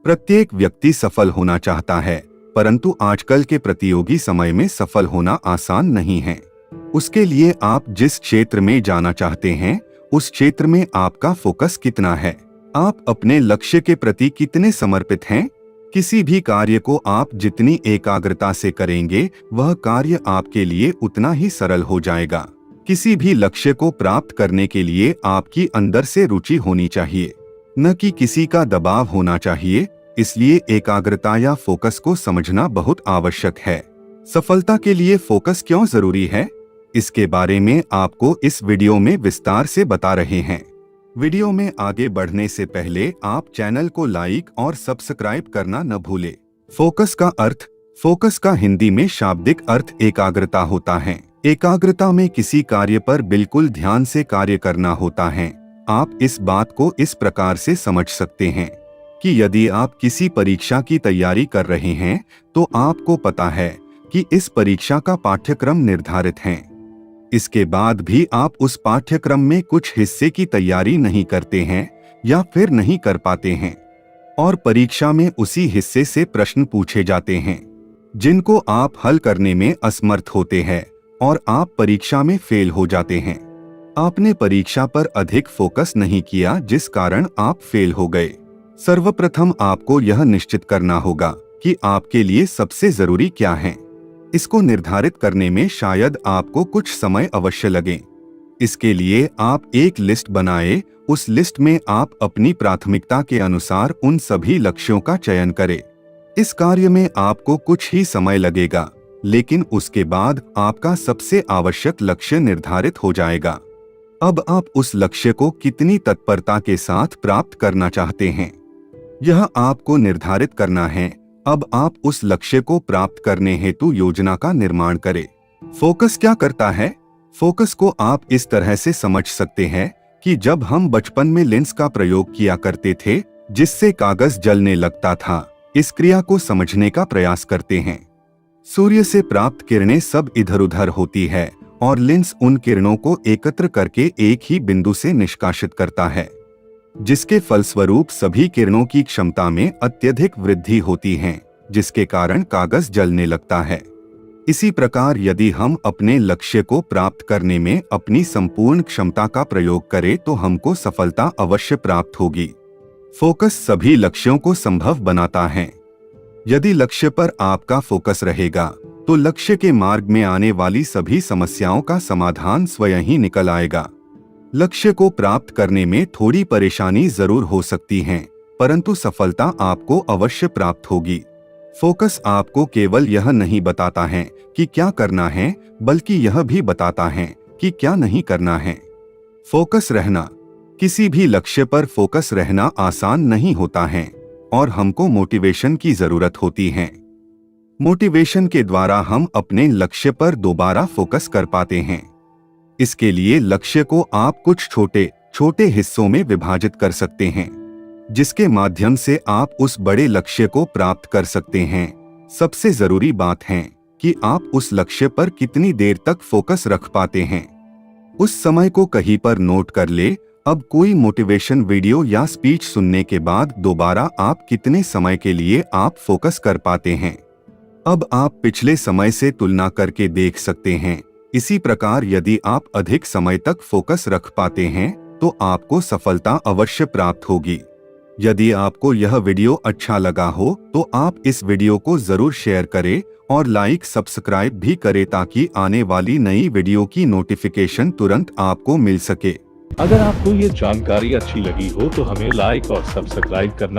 प्रत्येक व्यक्ति सफल होना चाहता है, परंतु आजकल के प्रतियोगी समय में सफल होना आसान नहीं है। उसके लिए आप जिस क्षेत्र में जाना चाहते हैं, उस क्षेत्र में आपका फोकस कितना है? आप अपने लक्ष्य के प्रति कितने समर्पित हैं? किसी भी कार्य को आप जितनी एकाग्रता से करेंगे, वह कार्य आपके लिए उतना ही सरल हो जाएगा। किसी भी लक्ष्य को प्राप्त करने के लिए आपकी अंदर से रुचि होनी चाहिए, न कि किसी का दबाव होना चाहिए। इसलिए एकाग्रता या फोकस को समझना बहुत आवश्यक है। सफलता के लिए फोकस क्यों जरूरी है, इसके बारे में आपको इस वीडियो में विस्तार से बता रहे हैं। वीडियो में आगे बढ़ने से पहले आप चैनल को लाइक और सब्सक्राइब करना न भूलें। फोकस का अर्थ। फोकस का हिंदी में शाब्दिक अर्थ एकाग्रता होता है। एकाग्रता में किसी कार्य पर बिल्कुल ध्यान से कार्य करना होता है। आप इस बात को इस प्रकार से समझ सकते हैं कि यदि आप किसी परीक्षा की तैयारी कर रहे हैं, तो आपको पता है कि इस परीक्षा का पाठ्यक्रम निर्धारित है। इसके बाद भी आप उस पाठ्यक्रम में कुछ हिस्से की तैयारी नहीं करते हैं या फिर नहीं कर पाते हैं, और परीक्षा में उसी हिस्से से प्रश्न पूछे जाते हैं जिनको आप हल करने में असमर्थ होते हैं, और आप परीक्षा में फेल हो जाते हैं। आपने परीक्षा पर अधिक फोकस नहीं किया, जिस कारण आप फेल हो गए। सर्वप्रथम आपको यह निश्चित करना होगा कि आपके लिए सबसे जरूरी क्या है। इसको निर्धारित करने में शायद आपको कुछ समय अवश्य लगे। इसके लिए आप एक लिस्ट बनाएं। उस लिस्ट में आप अपनी प्राथमिकता के अनुसार उन सभी लक्ष्यों का चयन करें। इस कार्य में आपको कुछ ही समय लगेगा, लेकिन उसके बाद आपका सबसे आवश्यक लक्ष्य निर्धारित हो जाएगा। अब आप उस लक्ष्य को कितनी तत्परता के साथ प्राप्त करना चाहते हैं, यह आपको निर्धारित करना है। अब आप उस लक्ष्य को प्राप्त करने हेतु योजना का निर्माण करें। फोकस क्या करता है? फोकस को आप इस तरह से समझ सकते हैं कि जब हम बचपन में लेंस का प्रयोग किया करते थे, जिससे कागज जलने लगता था, इस क्रिया को समझने का प्रयास करते हैं। सूर्य से प्राप्त किरणें सब इधर उधर होती है और लेंस उन किरणों को एकत्र करके एक ही बिंदु से निष्कासित करता है, जिसके फलस्वरूप सभी किरणों की क्षमता में अत्यधिक वृद्धि होती है, जिसके कारण कागज जलने लगता है। इसी प्रकार यदि हम अपने लक्ष्य को प्राप्त करने में अपनी संपूर्ण क्षमता का प्रयोग करें, तो हमको सफलता अवश्य प्राप्त होगी। फोकस सभी लक्ष्यों को संभव बनाता है। यदि लक्ष्य पर आपका फोकस रहेगा, तो लक्ष्य के मार्ग में आने वाली सभी समस्याओं का समाधान स्वयं ही निकल आएगा। लक्ष्य को प्राप्त करने में थोड़ी परेशानी जरूर हो सकती है, परंतु सफलता आपको अवश्य प्राप्त होगी। फोकस आपको केवल यह नहीं बताता है कि क्या करना है, बल्कि यह भी बताता है कि क्या नहीं करना है। फोकस रहना। किसी भी लक्ष्य पर फोकस रहना आसान नहीं होता है, और हमको मोटिवेशन की जरूरत होती है। मोटिवेशन के द्वारा हम अपने लक्ष्य पर दोबारा फोकस कर पाते हैं। इसके लिए लक्ष्य को आप कुछ छोटे छोटे हिस्सों में विभाजित कर सकते हैं, जिसके माध्यम से आप उस बड़े लक्ष्य को प्राप्त कर सकते हैं। सबसे जरूरी बात है कि आप उस लक्ष्य पर कितनी देर तक फोकस रख पाते हैं। उस समय को कहीं पर नोट कर ले। अब कोई मोटिवेशन वीडियो या स्पीच सुनने के बाद दोबारा आप कितने समय के लिए आप फोकस कर पाते हैं। अब आप पिछले समय से तुलना करके देख सकते हैं। इसी प्रकार यदि आप अधिक समय तक फोकस रख पाते हैं, तो आपको सफलता अवश्य प्राप्त होगी। यदि आपको यह वीडियो अच्छा लगा हो, तो आप इस वीडियो को जरूर शेयर करें और लाइक सब्सक्राइब भी करें, ताकि आने वाली नई वीडियो की नोटिफिकेशन तुरंत आपको मिल सके। अगर आपको ये जानकारी अच्छी लगी हो तो हमें लाइक और सब्सक्राइब करना